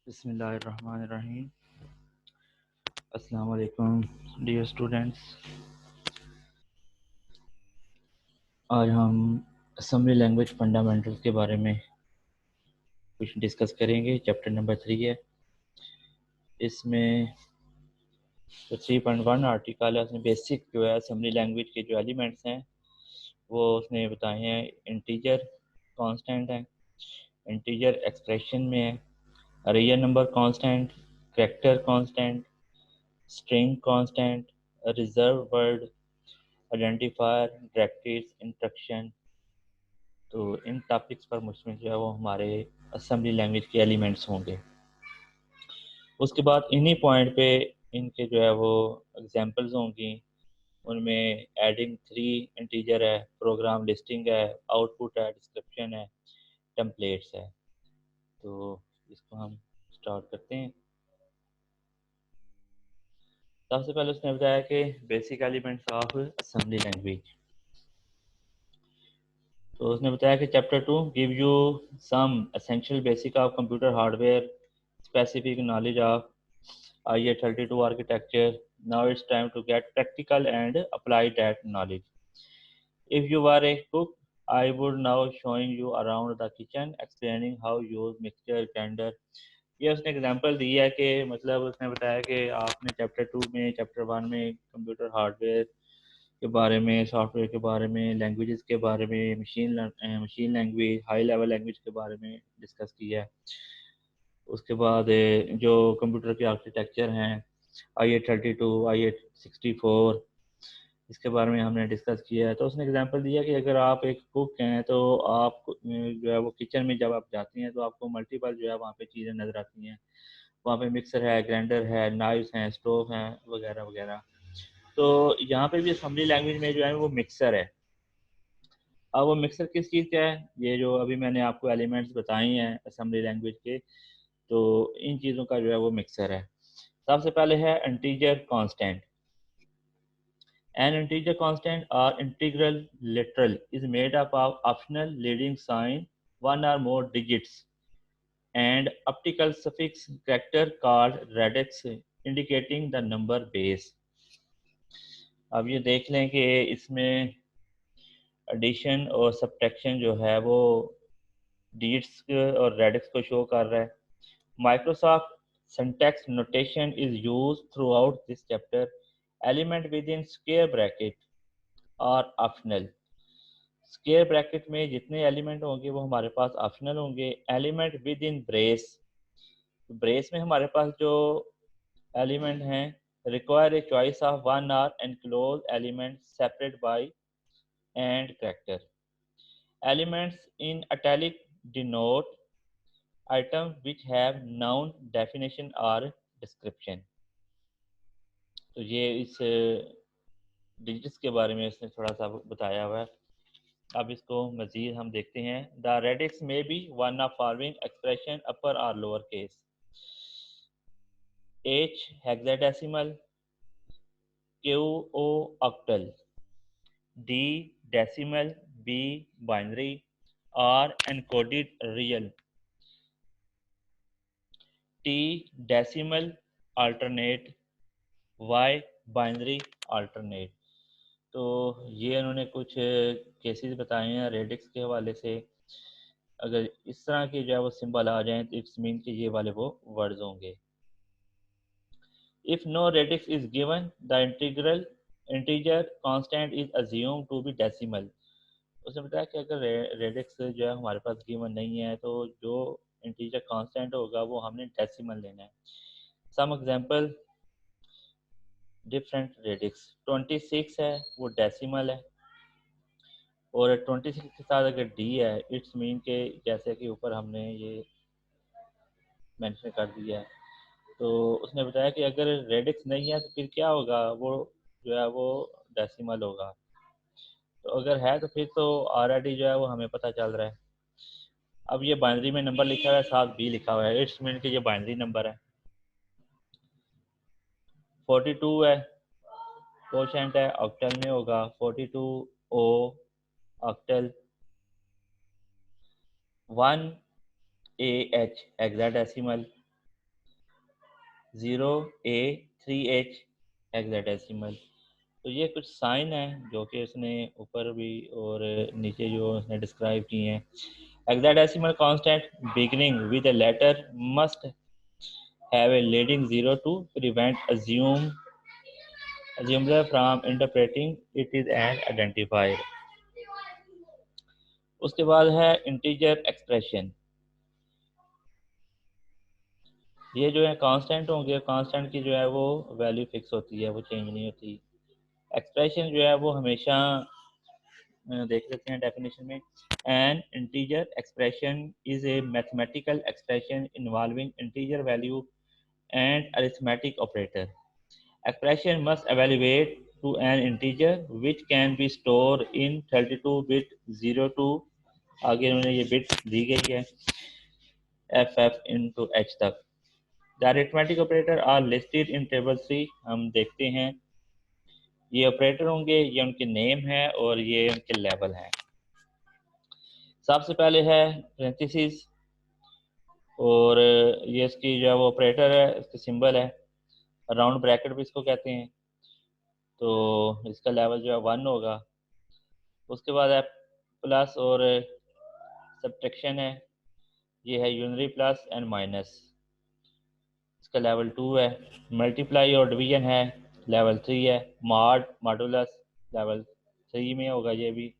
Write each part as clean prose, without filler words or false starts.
बिस्मिल्लाहिर्रहमानिर्रहीम। अस्सलाम वालेकुम डियर स्टूडेंट्स। आज हम असम्बली लैंग्वेज फंडामेंटल्स के बारे में कुछ डिस्कस करेंगे। चैप्टर नंबर 3 है। इसमें जो 3.1 आर्टिकल है उसमें बेसिक जो है असम्बली लैंग्वेज के जो एलिमेंट्स हैं वो उसने बताए हैं। इंटीजर कांस्टेंट है, इंटीजर एक्सप्रेशन में है, real number constant, character constant, string constant, reserve word, identifier, brackets, instruction. तो इन टॉपिक्स पर मुश्तमिल जो है वो हमारे असेंबली लैंग्वेज के एलिमेंट्स होंगे। उसके बाद इन्हीं पॉइंट पे इनके जो है वो एग्जांपल्स होंगी। उनमें एडिंग 3 इंटीजर है, प्रोग्राम लिस्टिंग है, आउटपुट है, डिस्क्रिप्शन है, टेम्पलेट्स है। तो इसको हम स्टार्ट करते हैं। सबसे पहले उसने बताया कि basic elements of assembly language. तो उसने बताया कि chapter 2 give you some essential basic of computer hardware, specific knowledge of IA32 architecture. Now it's time to get practical and apply that knowledge. If you were a cook, I would now showing you around the kitchen, explaining how use mixture, grinder. ये उसने example दी है कि मतलब उसने बताया कि आपने chapter 2 में, चैप्टर 1 में कंप्यूटर हार्डवेयर के बारे में, सॉफ्टवेयर के बारे में, लैंग्वेजेस के बारे में, machine language, high level language के बारे में डिस्कस किया है। उसके बाद जो कंप्यूटर के आर्किटेक्चर हैं, IA32, IA64, इसके बारे में हमने डिस्कस किया है। तो उसने एग्जांपल दिया कि अगर आप एक कुक हैं तो आप जो है वो किचन में जब आप जाती हैं तो आपको मल्टीपल जो है वहाँ पे चीज़ें नज़र आती हैं। वहाँ पे मिक्सर है, ग्राइंडर है, नाइफ्स हैं, स्टोव हैं, वगैरह वगैरह। तो यहाँ पे भी असेंबली लैंग्वेज में जो है वो मिक्सर है। अब वो मिक्सर किस चीज़ का है? ये जो अभी मैंने आपको एलिमेंट्स बताए हैं असेंबली लैंग्वेज के, तो इन चीज़ों का जो है वो मिक्सर है। सबसे पहले है integer constant. An integer constant or integral literal is made up of optional leading sign, one or more digits, and optical suffix character called radix indicating the number base. अब ये देख लें कि इसमें एडिशन और सब्ट्रैक्शन जो है वो डिजिट्स और रेडिक्स को शो कर रहा है। Microsoft syntax notation is used throughout this chapter. Element within square bracket are optional. Square bracket में जितने एलिमेंट होंगे वो हमारे पास ऑप्शनल होंगे। Element with in brace, brace में हमारे पास जो एलिमेंट हैं require a choice of one or enclose element separate by and character. Elements in italic denote item which have noun definition और डिस्क्रिप्शन। तो ये इस डिजिट्स के बारे में इसने थोड़ा सा बताया हुआ है। अब इसको मजीद हम देखते हैं। द रेडिक्स में be one of following expression upper और lower case. H hexadecimal, Q O octal, D decimal, B binary, R encoded real, T decimal alternate, Y binary alternate. तो ये उन्होंने कुछ केसेस बताए हैं रेडिक्स के हवाले से। अगर इस तरह के जो है वो सिंबल आ जाएं तो इट्स मीन कि ये वाले वो वर्ड्स होंगे। If no radix is given, the integral integer constant is assumed to be decimal. उसने बताया कि अगर रेडिक्स जो है हमारे पास गिवन नहीं है तो जो इंटीजर कांस्टेंट होगा वो हमने डेसिमल लेना है। सम एग्जांपल डिफरेंट रेडिक्स 26 है वो डेसिमल है, और 26 के साथ अगर डी है इट्स मीन के जैसे कि ऊपर हमने ये मेंशन कर दिया है। तो उसने बताया कि अगर रेडिक्स नहीं है तो फिर क्या होगा, वो जो है वो डेसिमल होगा। तो अगर है तो फिर तो ऑलरेडी जो है वो हमें पता चल रहा है। अब ये बाइनरी में नंबर लिखा हुआ है, साथ बी लिखा हुआ है, इट्स मीन कि ये बाइनरी नंबर है। 42 है कोशेंट है, ऑक्टल में होगा 42 O octal. 1 AH hexadecimal, 0A3H hexadecimal. तो ये कुछ साइन है जो कि उसने ऊपर भी और नीचे जो उसने डिस्क्राइब किए हैं। Hexadecimal constant beginning with a letter must have a leading zero to prevent assumers from interpreting it is an identifier। उसके बाद है इंटीजर एक्सप्रेशन। ये जो है कांस्टेंट होंगे, कांस्टेंट की जो है वो वैल्यू फिक्स होती है, वो चेंज नहीं होती। एक्सप्रेशन जो है वो हमेशा देख लेते हैं डेफिनेशन में। N integer expression is a mathematical expression involving integer value and arithmetic operator. Expression must evaluate to an integer which can be stored in 32 bit 0 to आगे उन्होंने ये बिट दी गई है ff into h तक। The arithmetic operator are listed in table 3। हम देखते हैं ये ऑपरेटर होंगे, ये उनके नेम है और ये उनके लेवल हैं। सबसे पहले है parenthesis और ये इसकी जो है वो ऑपरेटर है, इसका सिंबल है, राउंड ब्रैकेट भी इसको कहते हैं। तो इसका लेवल जो है 1 होगा। उसके बाद है प्लस और सब्ट्रैक्शन है, ये है यूनरी प्लस एंड माइनस, इसका लेवल 2 है। मल्टीप्लाई और डिवीजन है, लेवल 3 है। मॉडुलस लेवल 3 में होगा। ये भी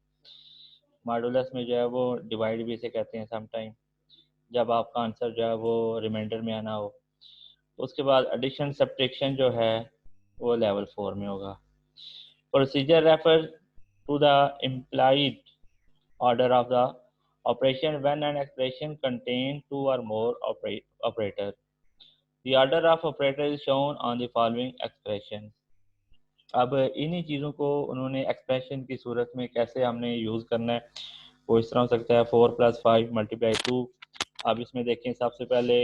मॉडुलस में जो है वो डिवाइड भी इसे कहते हैं समटाइम, जब आपका आंसर जो है वो रिमाइंडर में आना हो। उसके बाद एडिशन सब्ट्रैक्शन जो है वो लेवल 4 में होगा। Procedure refer to the implied order of the operation when an expression contains two or more operators. The order of operator is shown on the following expression। अब इन्हीं चीज़ों को उन्होंने एक्सप्रेशन की सूरत में कैसे हमने यूज़ करना है वो इस तरह हो सकता है 4 + 5 × 2। अब इसमें देखें सबसे पहले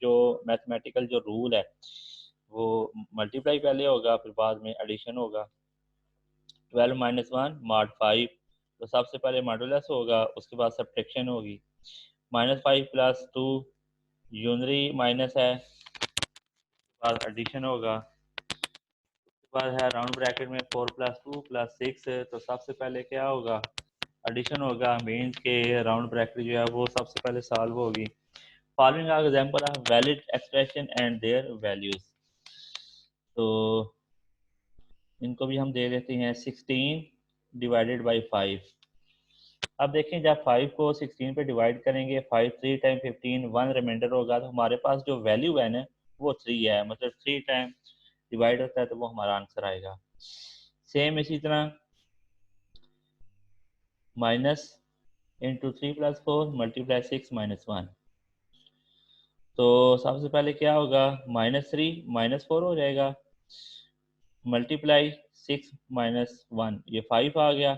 जो मैथमेटिकल जो रूल है वो मल्टीप्लाई पहले होगा, फिर बाद में एडिशन होगा। 12 - 1 mod 5, तो सबसे पहले मॉडुलस होगा, उसके बाद सब्ट्रैक्शन होगी। -5 + 2 यूनरी माइनस है, उसके बाद एडिशन होगा। उसके बाद है राउंड ब्रैकेट में 4 + 2 + 6, तो सबसे पहले क्या होगा, एडिशन होगा। मीन्स के राउंड ब्रैकेट जो है वो सबसे पहले सॉल्व होगी। Following are example of valid expression and their values. तो इनको भी हम दे देते हैं 16 / 5। अब देखें जब 5 को 16 पे डिवाइड करेंगे, 5 3 टाइम 15 1 रिमाइंडर होगा, तो हमारे पास जो वैल्यू है ना वो 3 है, मतलब 3 टाइम डिवाइड होता है तो वो हमारा आंसर आएगा। सेम इसी तरह माइनस इंटू 3 + 4 × 6 - 1, तो सबसे पहले क्या होगा, -3 -4 हो जाएगा, मल्टीप्लाई 6 - 1, ये 5 आ गया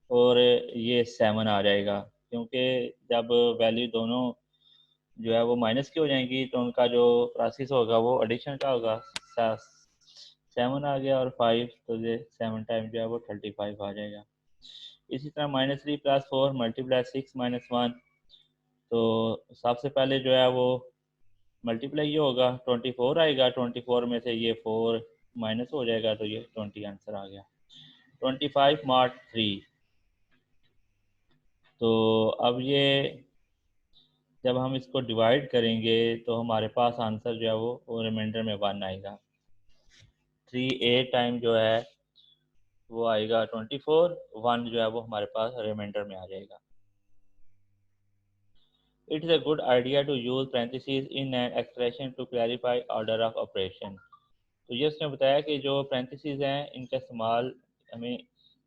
और ये 7 आ जाएगा, क्योंकि जब वैल्यू दोनों जो है वो माइनस की हो जाएंगी तो उनका जो प्रोसेस होगा वो एडिशन का होगा। 7 आ गया और 5, तो ये 7 टाइम जो है वो 35 आ जाएगा। इसी तरह -3 + 4 × 6 - 1, तो सबसे पहले जो है वो मल्टीप्लाई ये होगा, 24 आएगा, 24 में से ये 4 माइनस हो जाएगा तो ये 20 आंसर आ गया। 25 mod 3, तो अब ये जब हम इसको डिवाइड करेंगे तो हमारे पास आंसर जो है वो रिमाइंडर में 1 आएगा। 3a टाइम जो है वो आएगा 24, 1 जो है वो हमारे पास रिमाइंडर में आ जाएगा। It is a good idea to use parentheses in an expression to clarify order of operation. तो ये उसने बताया कि जो parentheses हैं इनका इस्तेमाल हमें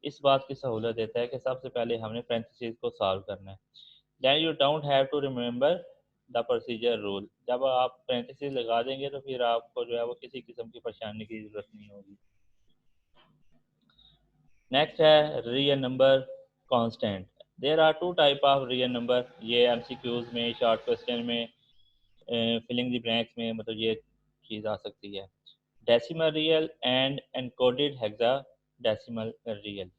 इस बात की सहूलत देता है कि सबसे पहले हमने parentheses को सॉल्व करना है। Then you don't have to remember the procedure rule। जब आप parentheses लगा देंगे तो फिर आपको जो है वो किसी किस्म की परेशानी की जरूरत नहीं होगी। नेक्स्ट है real number constant. There are 2 type of real number. ये एमसीक्यूज में, शॉर्ट क्वेश्चन में, फिलिंग द ब्लैंक्स में, मतलब ये चीज़ आ सकती है। Decimal real and encoded hexadecimal real.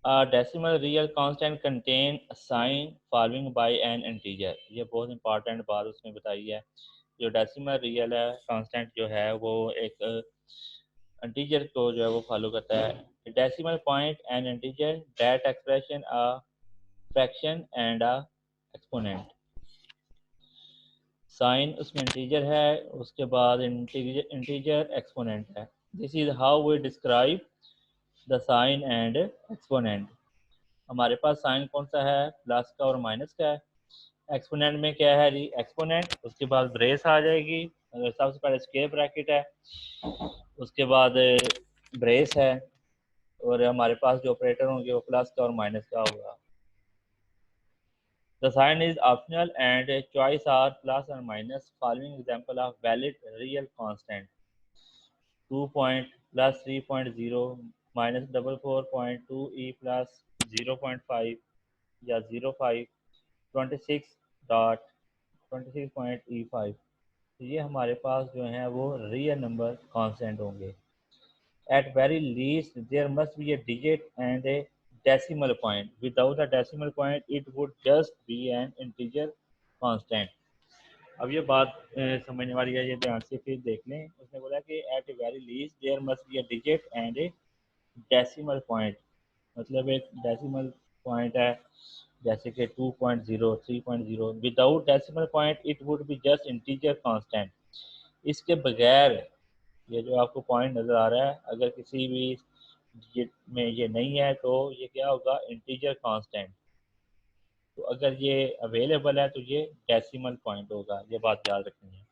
A decimal real constant contain a sign following by an integer। ये बहुत इंपॉर्टेंट बात उसने बताई है। जो डेसिमल रियल है कांस्टेंट जो है वो एक इंटीजर को जो है वो फॉलो करता है। Decimal point and integer that expression a fraction and an exponent. Sign उसमें इंटीजर है, उसके बाद इंटीजर एक्सपोनेंट है। This is how we describe the sign and exponent. हमारे पास साइन कौन सा है, प्लस का और माइनस का है। एक्सपोनेंट में क्या है जी, एक्सपोनेंट, उसके बाद ब्रेस आ जाएगी, अगर सबसे पहले स्क्वायर ब्रैकेट है, उसके बाद ब्रेस है, और हमारे पास जो ऑपरेटर होंगे वो प्लस का और माइनस का होगा। The sign is optional and choice are plus and minus. Following example of valid real constant: 2 point plus 3.0 minus 44.2 e plus 0.5 या 0.5 26 डॉट 26.e5। तो ये हमारे पास जो है वो रियल नंबर कांस्टेंट होंगे। At very least, there must be a digit and a decimal point. Without a decimal point, it would just be an integer constant. अब ये बात समझने वाली है, ये ध्यान से फिर देख लें। उसने बोला कि at a very least there must be a digit and a decimal point, मतलब एक डेसिमल पॉइंट है, जैसे कि 2.0 3.0। Without decimal point it would be just integer constant. इसके बगैर, ये जो आपको पॉइंट नज़र आ रहा है, अगर किसी भी डिजिट में ये नहीं है तो ये क्या होगा, इंटीजर कांस्टेंट। तो अगर ये अवेलेबल है तो ये डेसिमल पॉइंट होगा, ये बात याद रखनी है।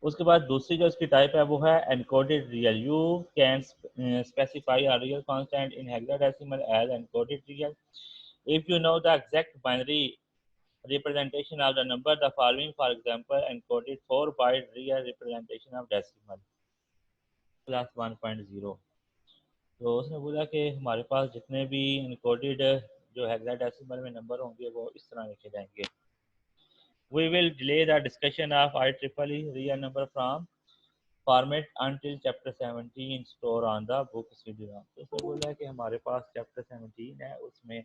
उसके बाद दूसरी जो इसकी टाइप है वो है encoded real. You can specify a real constant in hexadecimal as encoded real if you know the exact binary representation of the number the following, for example encoded 4 byte real representation of decimal plus 1.0। तो उसने बोला कि हमारे पास जितने भी encoded जो hexadecimal में नंबर होंगे वो इस तरह लिखे जाएंगे। We will delay the discussion of IEEE real number from format until chapter 17 store on the book CD-ROM। तो उसने बोला कि हमारे पास चैप्टर 17 है, उसमें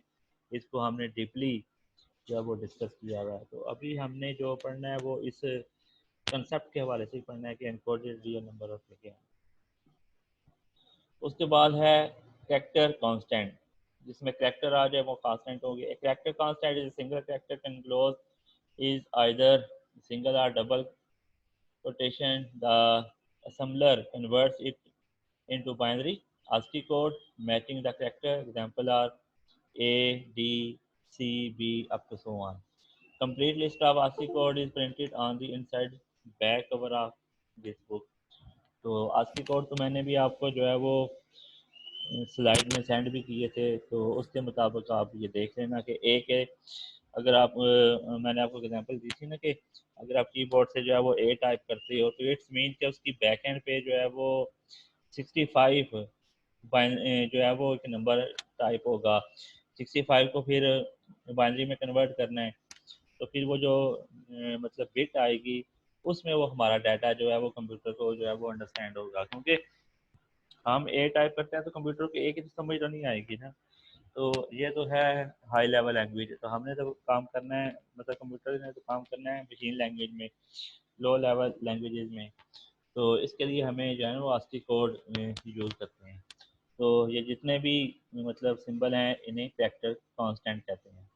इसको हमने डीपली जो है वो डिस्कस किया हुआ है। तो अभी हमने जो पढ़ना है वो इस कंसेप्ट के हवाले से पढ़ना है कि एनकोडेड रियल नंबर ऑफ क्या है। उसके बाद है कैरेक्टर कांस्टेंट, जिसमें कैरेक्टर आ जाए वो कांस्टेंट हो गया। Character constant is single character can close is either single or double quotation. द assembler converts it into binary ASCII code matching the character. Example are A, D, C, B up to so on. Complete list of ASCII code is printed on the inside back cover of this book। तो ASCII code तो मैंने भी आपको जो है वो slide में send भी किए थे, तो उसके मुताबिक आप ये देख लेना कि ए के, अगर आप मैंने आपको एग्जांपल दी थी ना कि अगर आप कीबोर्ड से जो है वो ए टाइप करते हो तो इट्स मीन कि उसकी बैक एंड पे जो है वो 65 जो है वो एक नंबर टाइप होगा। 65 को फिर बाइनरी में कन्वर्ट करना है, तो फिर वो जो मतलब बिट आएगी उसमें वो हमारा डाटा जो है वो कंप्यूटर को जो है वो अंडरस्टैंड होगा। क्योंकि हम ए टाइप करते हैं तो कंप्यूटर को ए की तो समझ तो नहीं आएगी ना। तो ये तो है हाई लेवल लैंग्वेज। तो हमने तो काम करना है, मतलब कंप्यूटर ने तो काम करना है मशीन लैंग्वेज में, लो लेवल लैंग्वेजेस में। तो इसके लिए हमें जो है वो आस्की कोड यूज़ करते हैं। तो ये जितने भी मतलब सिंबल हैं इन्हें कैरेक्टर कांस्टेंट कहते हैं।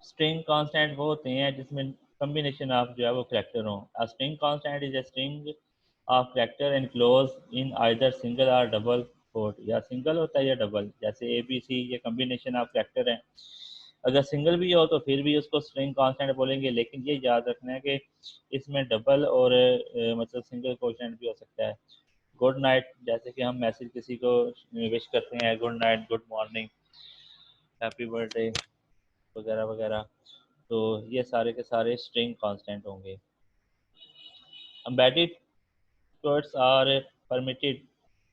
स्ट्रिंग कांस्टेंट वो होते हैं जिसमें कम्बिनेशन ऑफ जो है वो कैरेक्टर हों। A string constant is a string of character enclose in either single or double coat. या सिंगल होता है या डबल, जैसे ए बी सी ये कम्बिनेशन ऑफ कैरेक्टर है। अगर सिंगल भी हो तो फिर भी उसको स्ट्रिंग कांस्टेंट बोलेंगे, लेकिन ये याद रखना है कि इसमें डबल और मतलब सिंगल कोशेंट भी हो सकता है। गुड नाइट, जैसे कि हम मैसेज किसी को विश करते हैं, good night, good morning, happy birthday वगैरह वगैरह, तो ये सारे के सारे स्ट्रिंग कांस्टेंट होंगे। Embedded quotes are permitted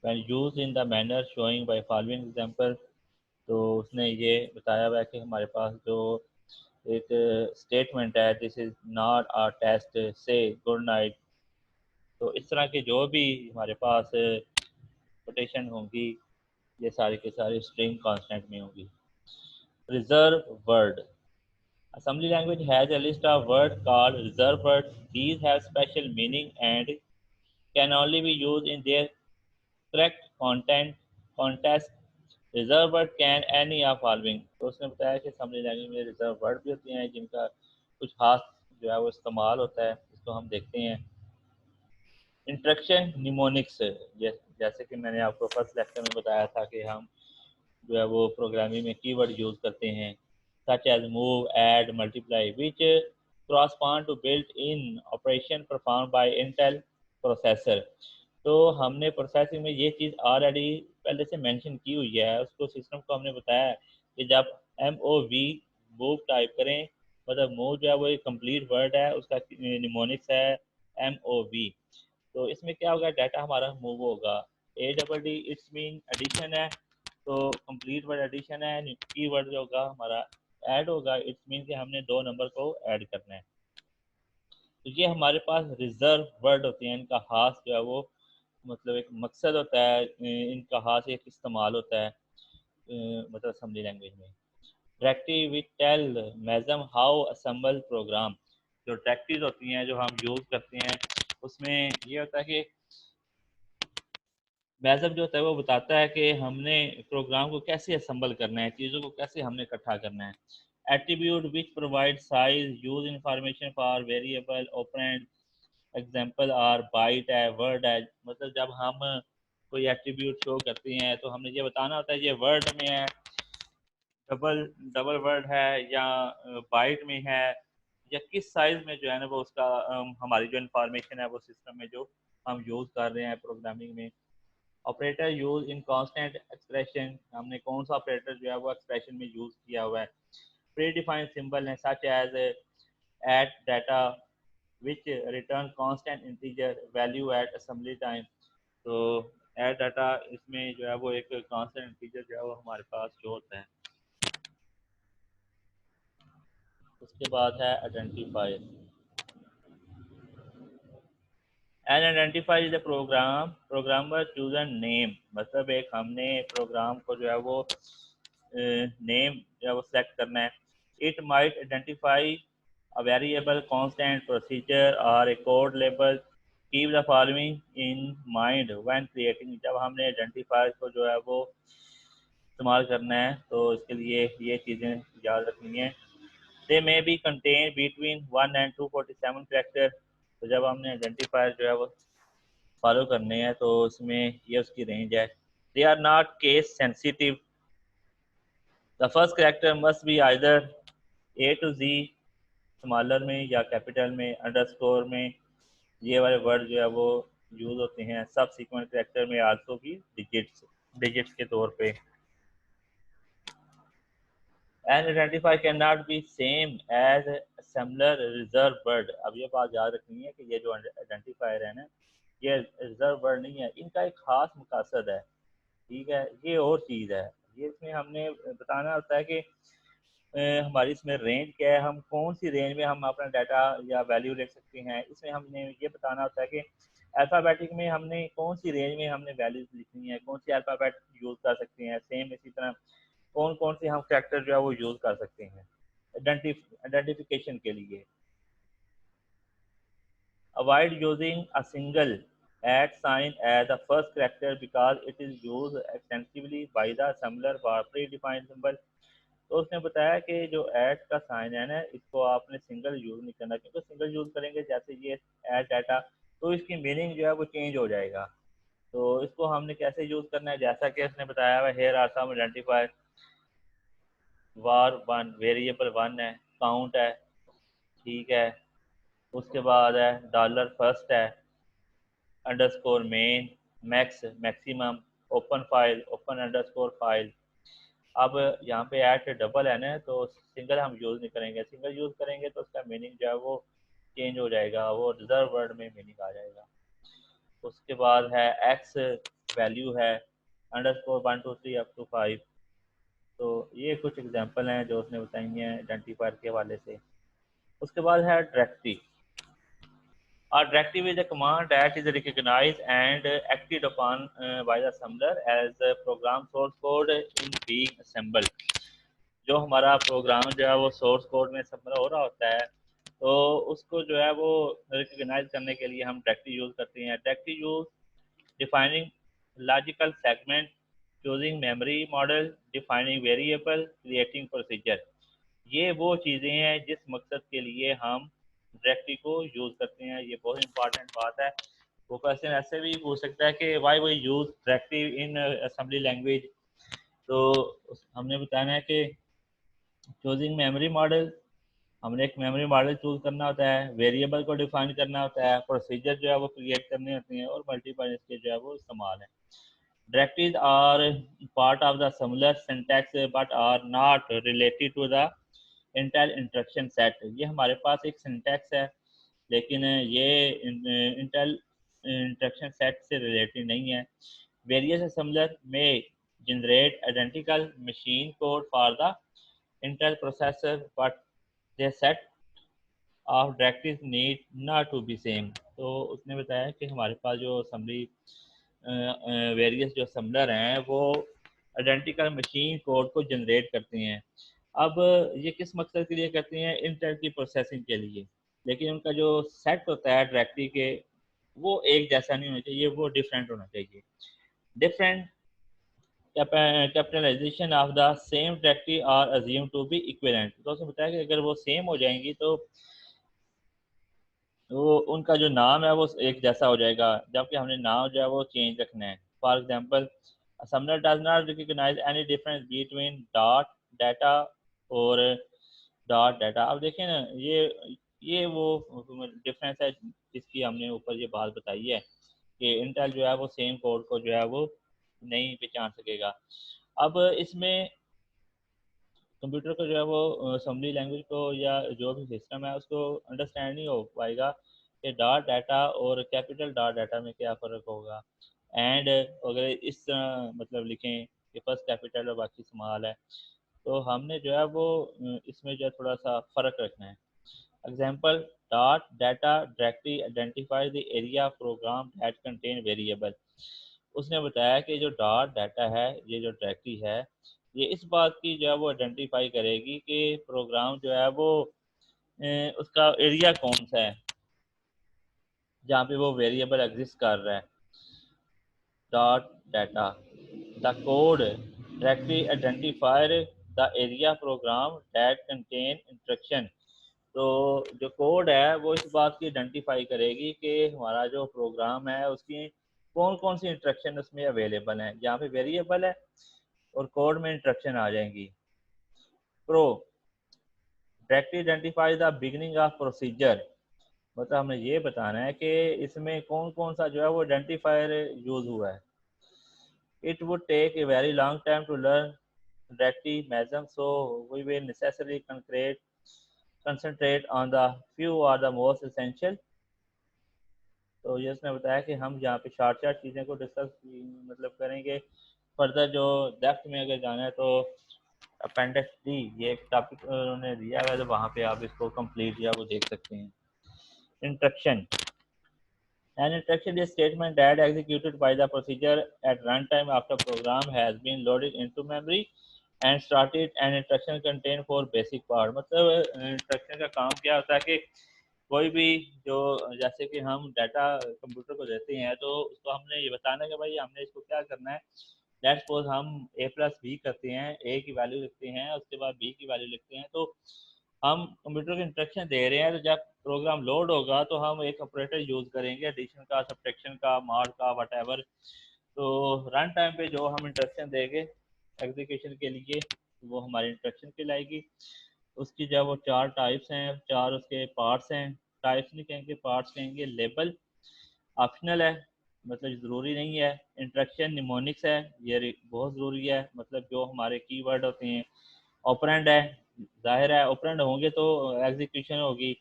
when used in the manner showing by following example। तो उसने ये बताया हुआ है कि हमारे पास जो एक स्टेटमेंट है, this is not a test say good night. तो इस तरह के जो भी हमारे पास कोटेशन होंगी ये सारी के सारे स्ट्रिंग कांस्टेंट में होंगी। Reserve word, Assembly language has a list of words called reserved words. These have special meaning and can only be used in their correct content context. Reserved word can any of following. तो उसने बताया कि assembly language में reserve word भी होती हैं जिनका कुछ खास जो है वो इस्तेमाल होता है, इसको हम देखते हैं। इंस्ट्रक्शन निमोनिक्स, जैसे कि मैंने आपको फर्स्ट लेक्चर में बताया था कि हम जो है वो प्रोग्रामिंग में कीवर्ड यूज करते हैं, such as move, add, multiply, which correspond to built-in operation performed by Intel processor। तो हमने प्रोसेसिंग में ये चीज़ ऑलरेडी पहले से मेंशन की हुई है, उसको सिस्टम को हमने बताया कि जब MOV मूव टाइप करें, मतलब मूव जो है वो एक कंप्लीट वर्ड है, उसका निमोनिक्स है MOV। तो इसमें क्या होगा, डाटा हमारा मूव होगा। ADD इट्स मीन एडिशन है, तो कंप्लीट वर्ड एडिशन है। की वर्ड जो होगा हमारा ऐड होगा, इट्स मीन कि हमने दो नंबर को ऐड करना है। तो ये हमारे पास रिजर्व वर्ड होते हैं, इनका खास जो है वो मतलब एक मकसद होता है, इनका खास एक इस्तेमाल होता है मतलब असेंबली लैंग्वेज में। Directive which tell MASM how assemble program, जो डायरेक्टिव होती हैं जो हम यूज़ करते हैं, उसमें ये होता है कि मैजअप जो होता है वो बताता है कि हमने प्रोग्राम को कैसे असेंबल करना है, चीज़ों को कैसे हमने इकट्ठा करना है। Attribute which provide size use information for variable operand, example are byte है, वर्ड है। मतलब जब हम कोई एट्रीब्यूट शो करते हैं तो हमने ये बताना होता है ये वर्ड में है, डबल डबल वर्ड है, या बाइट में है, या किस साइज में जो है ना वो उसका हमारी जो इंफॉर्मेशन है वो सिस्टम में जो हम यूज़ कर रहे हैं प्रोग्रामिंग में। Operator use in constant expression, हमने कौन सा ऑपरेटर जो है वो एक्सप्रेशन में यूज किया हुआ है। प्री डिफाइंड सिंबल है such as at data which return constant integer value at assembly time. तो एट डाटा इसमें जो है वो एक कांस्टेंट इंटीजर जो है वो हमारे पास जो होता है। उसके बाद है identifier. And identify the program programmer chosen name, मतलब एक हमने प्रोग्राम को जो है वो नेम जो है वो सेलेक्ट करना है। It might identify a variable constant procedure or a code label. Keep the following in mind when creating, जब हमने आइडेंटिफायर को जो है वो इस्तेमाल करना है तो इसके लिए ये चीज़ें याद रखनी है। They may be contain between 1 and 247 character. तो जब हमने आइडेंटिफायर जो है वो फॉलो करने हैं तो इसमें ये उसकी रेंज है। They are not case sensitive, the first character must be either a to z smaller में या कैपिटल में, अंडरस्कोर में, ये वाले वर्ड जो है वो यूज होते हैं। सब सीक्वेंस कैरेक्टर में आल्सो भी डिजिट्स डिजिट्स के तौर पे। And identify can not be same as similar reserve word. अब ये बात याद रखनी है कि ये जो आइडेंटिफायर है ना, ये रिजर्व वर्ड नहीं है, इनका एक खास मकसद है, ठीक है, ये और चीज़ है। ये इसमें हमने बताना होता है कि हमारी इसमें रेंज क्या है, हम कौन सी रेंज में हम अपना डाटा या वैल्यू लिख सकते हैं। इसमें हमने ये बताना होता है कि अल्फ़ाबेटिक में हमने कौन सी रेंज में हमने वैल्यूज लिखनी है, कौन सी अल्फ़ाबेट यूज़ कर सकते हैं। सेम इसी तरह कौन कौन से हम फैक्टर जो है वो यूज़ कर सकते हैं आइडेंटिफिकेशन के लिए। Avoid using a single at sign as the first character because it is used extensively by the assembler for predefined symbol। तो उसने बताया कि जो ऐड का साइन है ना, इसको आपने सिंगल यूज नहीं करना, क्योंकि सिंगल यूज करेंगे जैसे ये ऐड डाटा, तो इसकी मीनिंग जो है वो चेंज हो जाएगा। तो इसको हमने कैसे यूज करना है, जैसा कि उसने बताया हुआ, here are some identifier. Var one variable one है, काउंट है, ठीक है। उसके बाद है डॉलर फर्स्ट है, underscore main, max maximum, open file, open underscore file. अब यहाँ पे ऐट डबल है ना, तो सिंगल हम यूज़ नहीं करेंगे, सिंगल यूज़ करेंगे तो उसका मीनिंग जो है वो चेंज हो जाएगा, वो रिजर्व वर्ड में मीनिंग आ जाएगा। उसके बाद है एक्स वैल्यू है, अंडरस्कोर 1 2 3 अप टू 5। तो ये कुछ एग्जांपल हैं जो उसने बताई हैं आइडेंटिफायर के हवाले से। उसके बाद है directory. A directive is a command that is recognized and acted upon by the assembler as the program source code in being assembled। जो हमारा प्रोग्राम जो है वो सोर्स कोड में सबमिट हो रहा होता है, तो उसको जो है वो रिकग्नाइज करने के लिए हम डायरेक्टली यूज़ करते हैं। Directly use defining logical segment, choosing memory model, defining variable, creating procedure. ये वो चीज़ें हैं जिस मकसद के लिए हम डायरेक्टरी को यूज़ करते हैं। ये बहुत इंपॉर्टेंट बात है। वो क्वेश्चन ऐसे भी पूछ सकता है कि why we use directory in assembly language. तो हमने बताना है कि चूजिंग मेमोरी मॉडल, हमने एक मेमोरी मॉडल चूज करना होता है, वेरिएबल को डिफाइन करना होता है, प्रोसीजर जो है वो क्रिएट करने होते हैं, और मल्टीपल इसके जो है वो इस्तेमाल है। Directories are part of the similar syntax but are not related to the Intel instruction set। ये हमारे पास एक syntax है, लेकिन ये Intel instruction set से related नहीं है। Various assembler may generate identical machine code for the Intel processor, but their set of directories need not to be same। तो उसने बताया कि हमारे पास जो assembly वेरियस जो असम्बलर हैं वो आइडेंटिकल मशीन कोड को जनरेट करते हैं। अब ये किस मकसद के लिए करते हैं? इंटेल की प्रोसेसिंग के लिए। लेकिन उनका जो सेट होता है डायरेक्टरी के, वो एक जैसा नहीं होना चाहिए, वो डिफरेंट होना चाहिए। Different capitalization of the same directory are assume to be equivalent. तो उसने बताया कि अगर वो सेम हो जाएंगी तो उनका जो नाम है वो एक जैसा हो जाएगा, जबकि हमने नाम जो है वो चेंज रखना है। For example, assembler does not recognize any difference between dot data और डॉट डाटा। अब देखें ना, ये वो डिफरेंस है जिसकी हमने ऊपर ये बात बताई है कि इंटेल जो है वो सेम कोड को जो है वो नहीं पहचान सकेगा। अब इसमें कंप्यूटर को जो है वो असेंबली लैंग्वेज को या जो भी सिस्टम है उसको अंडरस्टैंड नहीं हो पाएगा कि डॉट डाटा और कैपिटल डॉट डाटा में क्या फ़र्क होगा। एंड अगर इस तरह मतलब लिखें कि फर्स्ट कैपिटल और बाकी स्मॉल है, तो हमने जो है वो इसमें जो है थोड़ा सा फ़र्क रखना है। Example, dot data directly identify the area of program that contain variable। उसने बताया कि जो डॉट डाटा है, ये जो डायरेक्टरी है, ये इस बात की जो है वो आइडेंटिफाई करेगी कि प्रोग्राम जो है वो उसका एरिया कौन सा है जहाँ पे वो वेरिएबल एग्जिस्ट कर रहा है। Dot data the code directly identifier the area program that contain instruction. तो जो कोड है वो इस बात की आइडेंटिफाई करेगी कि हमारा जो प्रोग्राम है उसकी कौन कौन सी इंस्ट्रक्शन उसमें अवेलेबल है। जहाँ पे वेरिएबल है और कोड में इंस्ट्रक्शन आ जाएंगी। Pro directly identify the beginning of procedure. मतलब हमने ये बताना है कि इसमें कौन कौन सा जो है वो आइडेंटिफायर यूज हुआ है। It would take a very long time to learn directly measure, so we will necessarily concentrate on the few or the most essential। तो ये उसने बताया कि हम यहाँ पे शॉर्ट शॉर्ट चीज़ें को डिस्कस मतलब करेंगे। फर्दर जो डेप्थ में अगर जाना है तो अपेंडिक्स डी ये एक टॉपिक उन्होंने दिया है, तो वहाँ पे आप इसको कंप्लीट या वो देख सकते हैं। Instruction, an instruction is a statement that executed by the procedure at runtime after program has been loaded into memory and started। an instruction contain four basic part। मतलब इंस्ट्रक्शन का काम क्या होता है कि कोई भी जो जैसे कि हम डाटा कंप्यूटर को देते हैं तो उसको हमने ये बताना है कि भाई हमने इसको क्या करना है। लेट्स सपोज हम a प्लस बी करते हैं, a की वैल्यू लिखते हैं, उसके बाद b की वैल्यू लिखते हैं। तो हम कंप्यूटर को इंस्ट्रक्शन दे रहे हैं, तो जब प्रोग्राम लोड होगा तो हम एक ऑपरेटर यूज़ करेंगे, एडिशन का, सब्ट्रैक्शन का, मॉड का, वट। तो रन टाइम पे जो हम इंस्ट्रक्शन देंगे एग्जीक्यूशन के लिए, वो हमारी इंस्ट्रक्शन कहलाएगी। उसकी जो वो चार टाइप्स हैं, चार उसके पार्ट्स हैं। टाइप्स नहीं कहेंगे, पार्ट्स कहेंगे। लेबल ऑप्शनल है, मतलब ज़रूरी नहीं है। इंस्ट्रक्शन निमोनिक्स है, ये बहुत ज़रूरी है, मतलब जो हमारे कीवर्ड होते हैं। ऑपरेंड है, जाहिर है ऑपरेंड होंगे तो एग्जीक्यूशन होगी।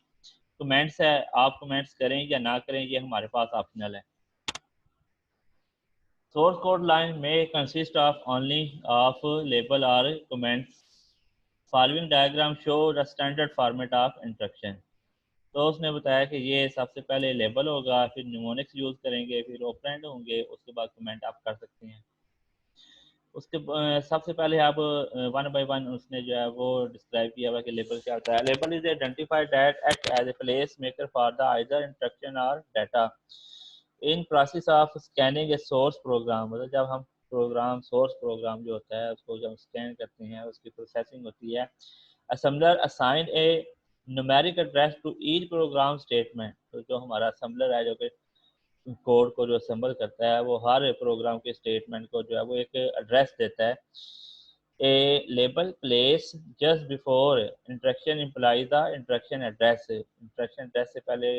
कमेंट्स है, आप कमेंट्स करें या ना करें ये हमारे पास ऑप्शनल है। सोर्स कोड लाइन में consist of only of label or comments. Following diagram show the standard format of instruction. तो उसने बताया कि ये सबसे पहले लेबल होगा, फिर निमोनिक्स यूज़ करेंगे, फिर ऑपरेंड होंगे, उसके बाद कमेंट आप कर सकते हैं। उसके सबसे पहले आप वन बाय वन उसने जो है वो डिस्क्राइब किया हुआ कि लेबल क्या होता है। Label is identified that act as a place maker for the either instruction or data in process of scanning a source program. मतलब जब हम प्रोग्राम सोर्स प्रोग्राम जो होता है उसको जब स्कैन करते हैं उसकी प्रोसेसिंग होती है। Assembler assign a numeric address to each program statement. तो जो हमारा असम्बलर है जो कि कोड को जो असेंबल करता है वो हर प्रोग्राम के स्टेटमेंट को जो है वो एक एड्रेस देता है। A label place just before instruction imply the instruction address. Instruction address से पहले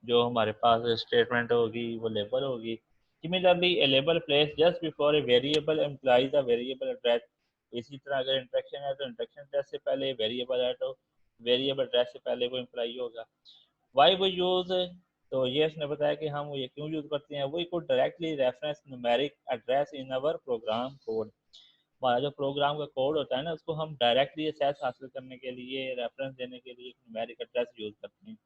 जो हमारे पास स्टेटमेंट होगी वो लेबल होगी। Similarly A label place just before a variable imply the variable address. इसी तरह अगर इंस्ट्रक्शन है तो इंस्ट्रक्शन एड्रेस से पहले, वेरिएबल है तो वेरिएबल एड्रेस से पहले वो इम्प्लाई होगा। वाई वो यूज, तो ये उसने बताया कि हम ये क्यों यूज करते हैं। We could directly reference numeric address in our program code. हमारा जो प्रोग्राम का कोड होता है ना उसको हम डायरेक्टली एक्सेस हासिल करने के लिए, रेफरेंस देने के लिए न्यूमेरिक एड्रेस यूज करते हैं।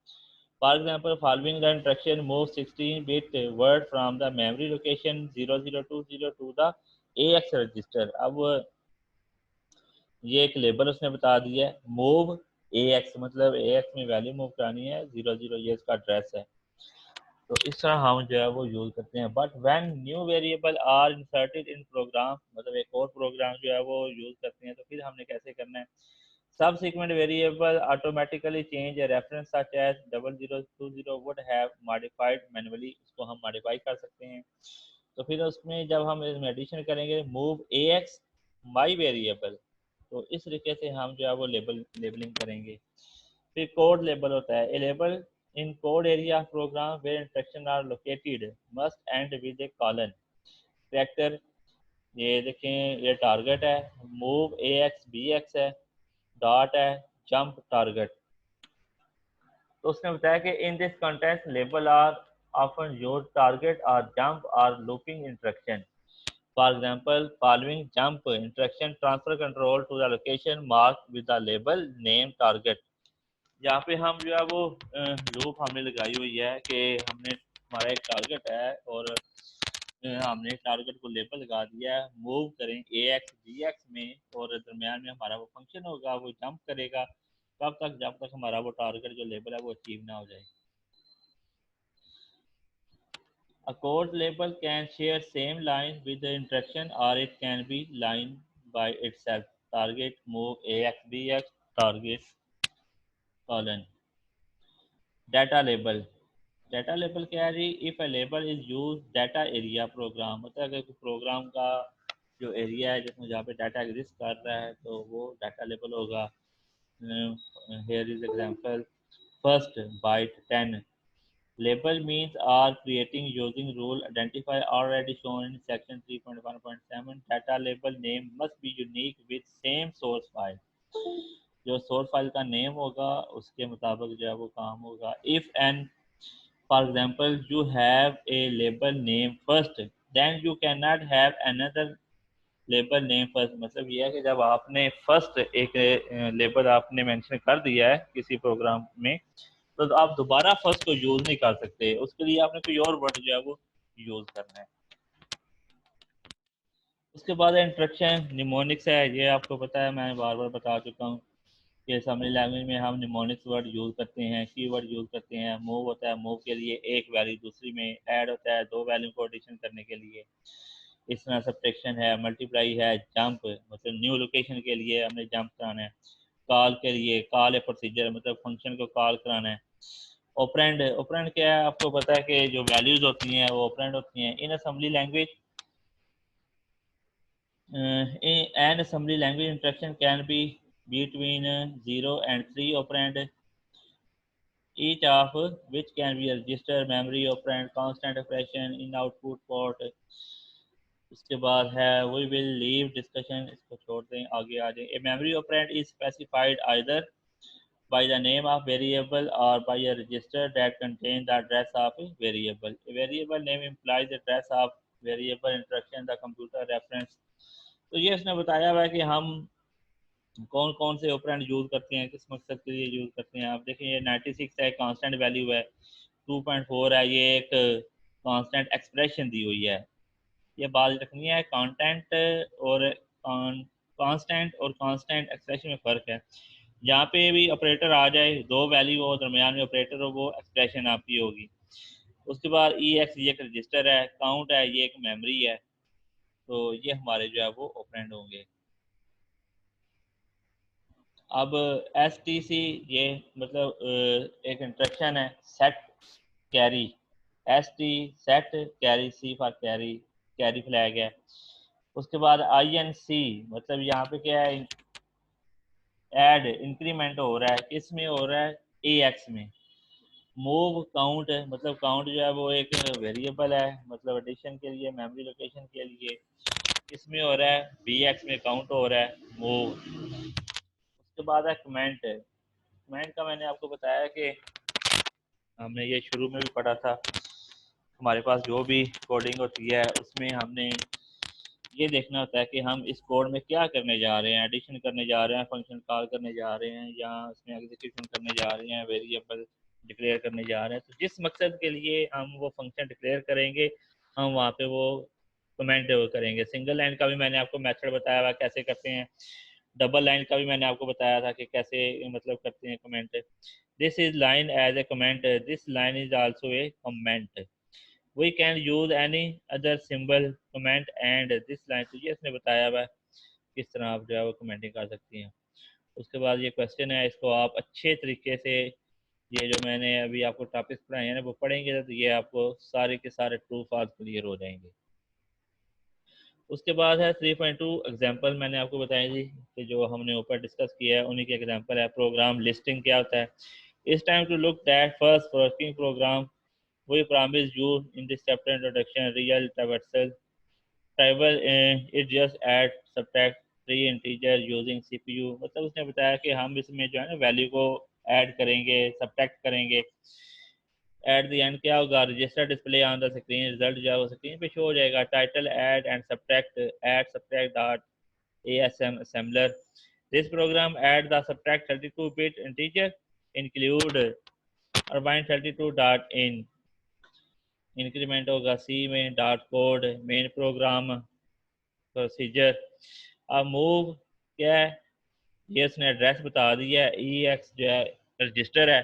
For example following the instruction move 16 bit word from the memory location 00200 to the AX register. अब ये एक लेबल उसने बता दिया है, मूव AX मतलब AX में वैल्यू मूव करानी है, 00 ये इसका एड्रेस है। तो इस तरह हम जो है वो यूज करते हैं। But when new variable are inserted in program, मतलब एक और प्रोग्राम जो है वो यूज करते हैं, तो फिर हमने कैसे करना है। Subsequent variable automatically change reference such as 0020 would have modified manually, उसको हम मॉडिफाई कर सकते हैं। तो फिर उसमें जब हम इसमें एडिशन करेंगे मूव AX माई वेरिएबल, तो इस तरीके से हम जो है वो लेबलिंग करेंगे। फिर कोड लेबल होता है। A label in code area of program where instruction are located must end with a colon factor. ये देखें, ये टारगेट है, मूव AX BX है, डॉट है, जंप टारगेट। तो उसने बताया कि in this content label are often your target और जंप और looping instruction. For example following jump instruction transfer control to the location mark with the label name target. यहाँ पे हम जो है वो लूप हमने लगाई हुई है कि हमने हमारा एक टारगेट है और हमने टारगेट को लेबल लगा दिया है, मूव करें AX BX में, और दरमियान में हमारा वो फंक्शन होगा वो जंप करेगा तब तक जब तक हमारा वो टारगेट जो लेबल है वो अचीव ना हो जाए। A code label can share same line with the instruction or it can be line by itself. Target move AX BX target colon. Data label. Data label क्या है जी। If a label is use data area program, मतलब अगर कोई programme का जो area है जिसमें जहाँ पे डाटा एग्जिस्ट कर रहा है तो वो डाटा लेबल होगा। Here is example first byte 10। Label means are creating using rule identify already shown in section 3.1.7. Data label name must be unique with same source file। जो सोर्स फाइल का name होगा उसके मुताबिक जो है वो काम होगा। If an For example, you have a label name first, then you cannot have another label name first। मतलब ये है कि जब आपने फर्स्ट एक लेबल आपने मेंशन कर दिया है किसी प्रोग्राम में, तो आप दोबारा फर्स्ट को यूज नहीं कर सकते, उसके लिए आपने कोई और वर्ड जो है वो यूज करना है। उसके बाद इंस्ट्रक्शन निमोनिक्स है, ये आपको पता है, मैं बार बार बता चुका हूँ कि असेंबली लैंग्वेज में हम निमोनिक्स वर्ड यूज करते हैं, की वर्ड यूज करते हैं। मूव होता है, मूव के लिए एक वैल्यू दूसरी में, ऐड होता है दो वैल्यू को एडिशन करने के लिए। इस तरह सब्ट्रैक्शन है, मल्टीप्लाई है, जंप मतलब न्यू लोकेशन के लिए हमने जंप कराना है। कॉल के लिए कॉल ए प्रोसीजर मतलब फंक्शन को कॉल कराना है। ऑपरेंड, ऑपरेंड क्या है आपको पता है कि जो वैल्यूज होती हैं वो ऑपरेंड होती हैं। इन assembly language N assembly language instruction can be between 0 and 3 operand, each of which can be a register, memory operand, constant operation in output port। उसके बाद है वी विल लीव डिस्कशन, इसको छोड़ दें आगे आ जाए। A memory operand is specified either by the name of variable or by a register that contains the address of a variable। A variable name implies the address of variable instruction the computer reference। तो ये इसने बताया हुआ है कि हम कौन कौन से ऑपरेंड यूज करते हैं, किस मकसद के लिए यूज करते हैं। आप देखें ये 96 है, कांस्टेंट वैल्यू है। 2.4 है, ये एक कांस्टेंट एक्सप्रेशन दी हुई है। ये बात रखनी है। और कांस्टेंट और कांस्टेंट एक्सप्रेशन में फ़र्क है। जहाँ पे भी ऑपरेटर आ जाए, दो वैल्यू हो, दरमियान में ऑपरेटर हो, वो एक्सप्रेशन आपकी होगी। उसके बाद EX ये एक रजिस्टर है, काउंट है ये एक मेमोरी है, तो ये हमारे जो है वो ऑपरेंड होंगे। अब STC ये मतलब एक इंस्ट्रक्शन है, set carry, ST set carry, C for carry, carry flag है। उसके बाद INC मतलब यहाँ पे क्या है, ऐड इंक्रीमेंट हो रहा है, किस में हो रहा है, AX में। मूव काउंट मतलब काउंट जो है वो एक वेरिएबल है, मतलब एडिशन के लिए, मेमोरी लोकेशन के लिए, किस में हो रहा है, BX में काउंट हो रहा है, मूव। उसके बाद है कमेंट। कमेंट का मैंने आपको बताया कि हमने ये शुरू में भी पढ़ा था। हमारे पास जो भी कोडिंग होती है उसमें हमने ये देखना होता है कि हम इस कोड में क्या करने जा रहे हैं, एडिशन करने जा रहे हैं, फंक्शन कॉल करने जा रहे हैं, या उसमें एग्जीक्यूशन करने जा रहे हैं, वेरिएबल डिक्लेयर करने जा रहे हैं। तो जिस मकसद के लिए हम वो फंक्शन डिक्लेयर करेंगे, हम वहाँ पे वो कमेंट करेंगे। सिंगल लाइन का भी मैंने आपको मेथड बताया हुआ कैसे करते हैं, डबल लाइन का भी मैंने आपको बताया था कि कैसे मतलब करते हैं comment. This is line as a comment, this line is also a comment, we can use any other symbol comment and this line। तो ये इसने बताया हुआ है किस तरह आप जो है वो कमेंटिंग कर सकती हैं। उसके बाद ये क्वेश्चन है, इसको आप अच्छे तरीके से, ये जो मैंने अभी आपको टॉपिक्स पढ़ाए हैं ना, वो पढ़ेंगे तो ये आपको सारे के सारे ट्रू फॉल्स क्लियर हो जाएंगे। उसके बाद है 3.2 एग्जाम्पल, मैंने आपको बताई थी कि जो हमने ऊपर डिस्कस किया है उन्हीं के एग्जाम्पल है। प्रोग्राम लिस्टिंग क्या होता है, इस time to look that first working program we promise you in this chapter introduction real traversal travel, it just add subtract three integer using CPU। मतलब उसने बताया कि हम इसमें जो है ना वैल्यू को ऐड करेंगे, सब्ट्रैक्ट करेंगे। एट द एंड क्या होगा, register display on the screen, result जो है वो स्क्रीन पे शो हो जाएगा। Title add subtract dot ASM assembler, this program add the subtract 32-bit integer include Irvine 32 dot in, increment होगा C में, dot code main program procedure. अब move क्या है, ये उसने एड्रेस बता दिया है, EX जो है रजिस्टर है,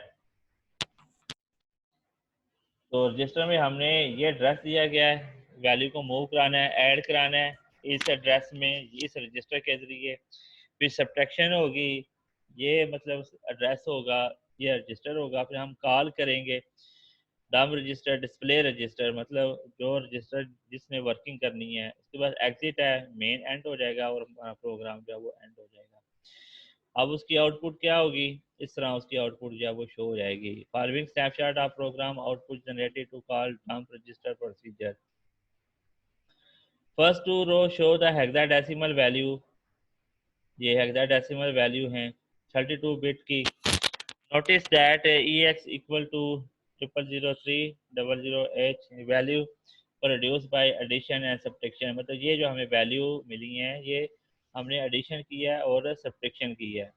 तो रजिस्टर में हमने ये एड्रेस दिया गया है, वैल्यू को मूव कराना है, ऐड कराना है इस एड्रेस में, इस रजिस्टर के जरिए। फिर सब्ट्रैक्शन होगी, ये मतलब एड्रेस होगा, ये रजिस्टर होगा, फिर हम कॉल करेंगे डम रजिस्टर डिस्प्ले रजिस्टर, मतलब जो रजिस्टर जिसने वर्किंग करनी है। उसके बाद एग्जिट है, मेन एंड हो जाएगा और हमारा प्रोग्राम जो है वो एंड हो जाएगा। अब उसकी आउटपुट क्या होगी, इस तरह उसकी आउटपुट जो है वो शो हो जाएगी। Following snapshot of program output generated to call dump register procedure. First two row show the hexadecimal value, ये हेक्साडेसिमल वैल्यू हैं 32 बिट की। Notice that EX equal to 000300H value produce by addition and subtraction, मतलब ये जो हमें value मिली है ये हमने एडिशन किया है और सब्ट्रैक्शन की है।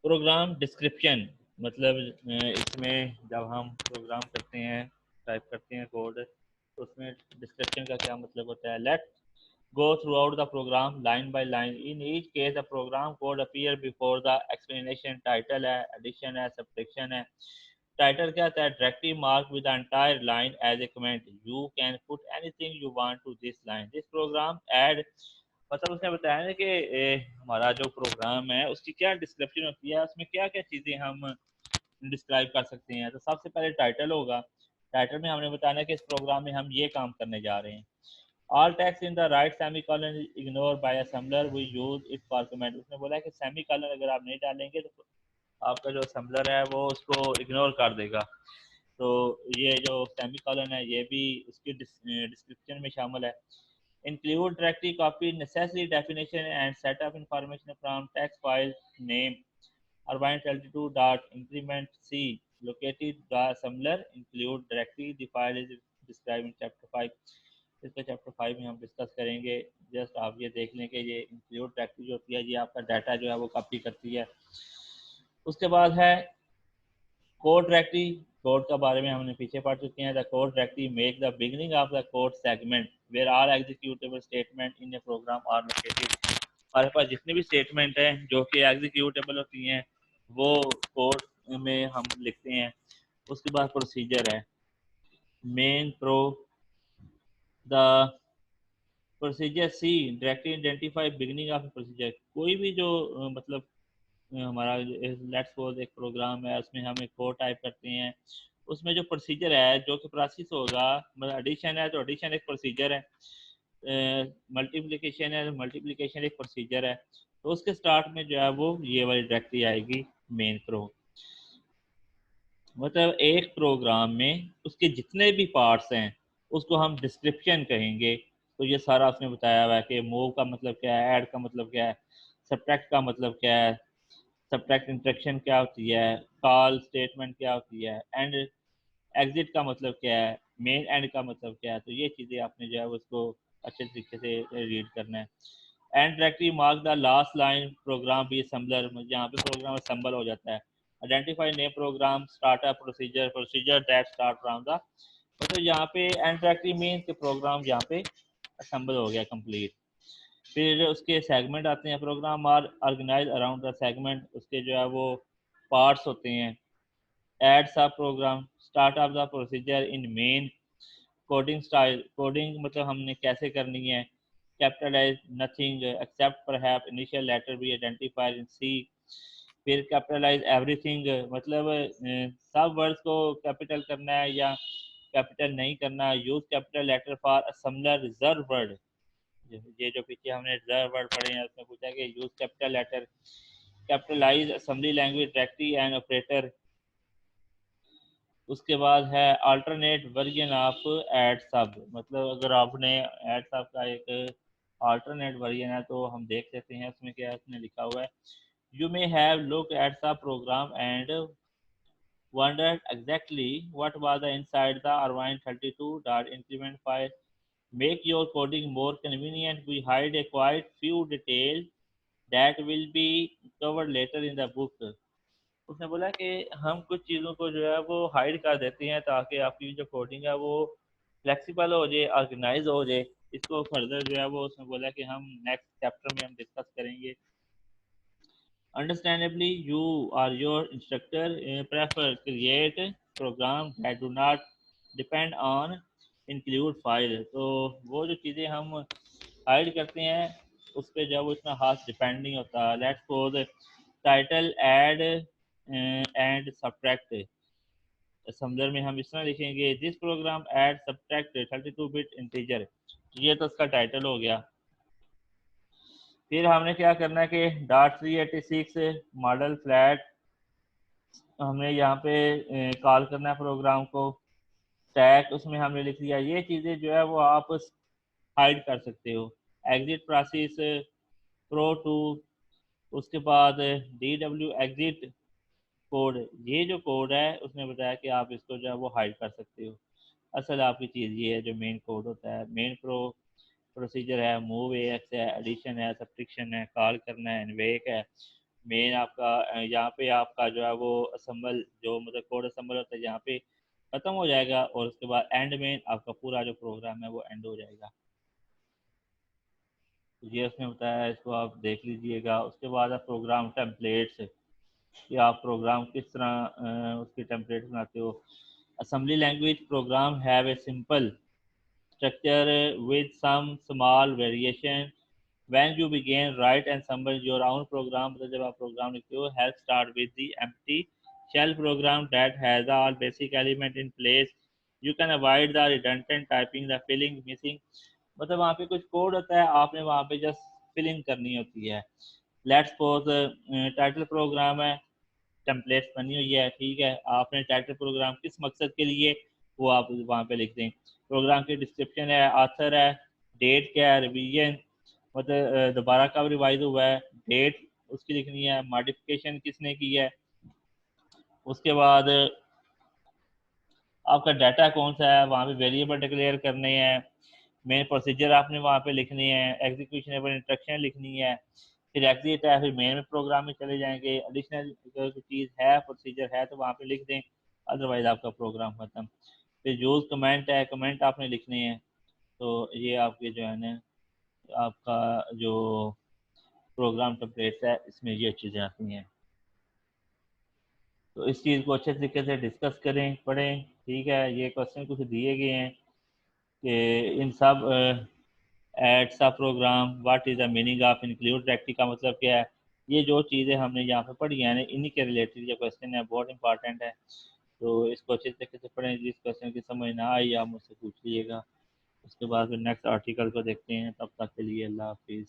प्रोग्राम डिस्क्रिप्शन मतलब इसमें जब हम प्रोग्राम करते हैं, टाइप करते हैं कोड, तो उसमें डिस्क्रिप्शन का क्या मतलब होता है। Let go throughout the program line by line. In each case, the program code appear before the explanation। title है, addition है, subtraction है। title क्या होता है, directly mark with the entire line as a comment। You can put anything you want to this line। this program add मतलब उसने बताया ना कि हमारा जो प्रोग्राम है उसकी क्या डिस्क्रिप्शन होती है, उसमें क्या क्या चीज़ें हम डिस्क्राइब कर सकते हैं। तो सबसे पहले टाइटल होगा, टाइटल में हमने बताना है कि इस प्रोग्राम में हम ये काम करने जा रहे हैं। All text in the right semicolon is ignored by assembler, we use it for comment। उसने बोला है कि सेमीकोलन अगर आप नहीं डालेंगे तो आपका जो assembler है वो उसको इग्नोर कर देगा। तो ये जो सेमीकोलन है ये भी उसकी डिस्क्रिप्शन में शामिल है। Include directly copy necessary definition and set of information from text file name Urbane 32 dot increment C located the assembler include directly, the file is described in chapter 5। इसका चैप्टर 5 में हम डिस्कस करेंगे। Just आप ये देख लें कि ये इंक्लूड डायरेक्टरी जो होती है ये आपका डाटा जो है वो कॉपी करती है। उसके बाद है कोड डायरेक्टरी कोड के बारे में हमने पीछे पढ़ चुके हैं। The code directly make the beginning of the code segment where all executable statement in a program are located. हमारे पास जितने भी स्टेटमेंट हैं जो कि एग्जीक्यूटेबल होती हैं वो कोड में हम लिखते हैं। उसके बाद प्रोसीजर है main pro the procedure see directly identify beginning of procedure. कोई भी जो मतलब हमारा लेट्स सपोज एक प्रोग्राम है उसमें हम एक कोड टाइप करते हैं, उसमें जो प्रोसीजर है जो कि प्रोसेस होगा, मतलब एडिशन है तो एडिशन एक प्रोसीजर है, मल्टीप्लिकेशन है तो मल्टीप्लिकेशन एक प्रोसीजर है। तो उसके स्टार्ट में जो है वो ये वाली डायरेक्टरी आएगी मेन प्रो। मतलब एक प्रोग्राम में उसके जितने भी पार्ट्स हैं उसको हम डिस्क्रिप्शन कहेंगे। तो ये सारा उसने बताया हुआ है कि मूव का मतलब क्या है, ऐड का मतलब क्या है, सब्ट्रैक्ट का मतलब क्या है, सब्ट्रैक्ट इंस्ट्रक्शन क्या होती है, कॉल स्टेटमेंट क्या होती है, एंड एग्जिट का मतलब क्या है, मेन एंड का मतलब क्या है। तो ये चीज़ें आपने जो है उसको अच्छे तरीके से रीड करना है। And directly mark the last line program भी असम्बलर, यहाँ पे प्रोग्राम असम्बल हो जाता है। Identify name program startup procedure procedure that start from the, मतलब यहाँ पे एंड डायरेक्टली मीन के प्रोग्राम यहाँ पे असम्बल हो गया कंप्लीट। फिर उसके सेगमेंट आते हैं, program are organize around the segment, उसके जो है वो पार्ट्स होते हैं। Add sub program start of the procedure in main coding style, coding मतलब हमने कैसे करनी है। Capitalize nothing except perhaps initial letter be identified in C. फिर कैपिटलाइज एवरीथिंग, मतलब सब वर्ड्स को कैपिटल करना है या कैपिटल नहीं करना। Use capital letter for assembler reserve word, ये जो पीछे हमने रिजर्व वर्ड पढ़े हैं उसमें पूछा कि use capital letter. Capitalize assembly language directory and operator. उसके बाद है अल्टरनेट वर्जन ऑफ एड सब, मतलब अगर आपने एड सब का एक अल्टरनेट वर्जन है तो हम देख सकते हैं उसमें क्या उसने लिखा हुआ है। You may have look at sub program and wondered exactly what was the inside the arwine32.increment file. Make your coding more convenient. We hide a quite few details that will be covered later in the book. उसने बोला कि हम कुछ चीज़ों को जो है वो हाइड कर देते हैं ताकि आपकी जो कोडिंग है वो फ्लेक्सिबल हो जाए, ऑर्गेनाइज हो जाए। इसको फर्दर जो है वो उसने बोला कि हम नेक्स्ट चैप्टर में हम डिस्कस करेंगे। Understandably, you or your instructor prefer create program that do not depend on include file। तो वो जो चीज़ें हम हाइड करते हैं उस पर जब उतना खास डिपेंड नहीं होता। Let's suppose title add and subtract, assembler में हम इस तरह लिखेंगे this program add subtract 32 bit integer, ये तो उसका टाइटल हो गया। फिर हमने क्या करना है कि .386 मॉडल फ्लैट हमने यहाँ पे कॉल करना है प्रोग्राम को। स्टैक उसमें हमने लिख दिया। ये चीज़ें जो है वो आप हाइड कर सकते हो। एग्जिट प्रोसेस प्रो टू, उसके बाद DW एग्जिट कोड, ये जो कोड है उसने बताया कि आप इसको जो है वो हाइड कर सकते हो। असल आपकी चीज़ ये है जो मेन कोड होता है। मेन प्रोसीजर है, मूव एक्स है, एडिशन है, सब्ट्रैक्शन है, कॉल करना है, इन्वेक है। मेन आपका यहाँ पे आपका जो है वो असम्बल जो मतलब कोड असम्बल होता है यहाँ पे ख़त्म हो जाएगा और उसके बाद एंड में आपका पूरा जो प्रोग्राम है वो एंड हो जाएगा। तो ये उसने बताया, इसको आप देख लीजिएगा। उसके बाद आप प्रोग्राम टेम्पलेट्स कि आप प्रोग्राम किस तरह उसके टेम्पलेट बनाते हो। Assembly language program have a simple structure with some small variation. When you begin write and assemble your own program, मतलब जब आप प्रोग्राम लिखते हो, help start with the empty shell program that has all basic element in place. You can avoid the redundant typing, the filling missing, मतलब वहाँ पे कुछ code होता है आपने वहाँ पे जस्ट फिलिंग करनी होती है। लेट्स सपोज टाइटल प्रोग्राम है, टेम्पलेट्स बनी हुई है, ठीक है। आपने टाइटल प्रोग्राम किस मकसद के लिए वो आप वहाँ पे लिख दें। प्रोग्राम की डिस्क्रिप्शन है, आथर है, डेट क्या है, रिवीजन मतलब दोबारा कब रिवाइज हुआ है, डेट उसकी लिखनी है, मॉडिफिकेशन किसने की है। उसके बाद आपका डाटा कौन सा है, वहाँ पे वेरिएबल डिक्लेयर करने हैं। मेन प्रोसीजर आपने वहाँ पे लिखनी है, एग्जीक्यूशनेबल इंस्ट्रक्शन लिखनी है। फिर एग्जिट है, फिर मेन में प्रोग्राम में चले जाएंगे। एडिशनल कोई चीज़ है, प्रोसीजर है तो वहाँ पे लिख दें। अदरवाइज आपका प्रोग्राम ख़त्म। फिर यूज़ कमेंट है, कमेंट आपने लिखने हैं। तो ये आपके जो है ना आपका जो प्रोग्राम टेम्पलेट्स है इसमें ये चीज़ें आती हैं। तो इस चीज़ को अच्छे तरीके से डिस्कस करें, पढ़ें। ठीक है, ये क्वेश्चन कुछ दिए गए हैं कि इन sub at sub program what is the meaning of include रेक्टी का मतलब क्या है। ये जो चीज़ें हमने यहाँ पे पढ़ी हैं इन्हीं के रिलेटेड ये क्वेश्चन है, बहुत इंपॉर्टेंट है। तो इसको अच्छे तरीके से पढ़ें। जिस क्वेश्चन की समझ ना आई आप मुझसे पूछ लीजिएगा। उसके बाद फिर नेक्स्ट आर्टिकल को देखते हैं। तब तक के लिए अल्लाह हाफिज़।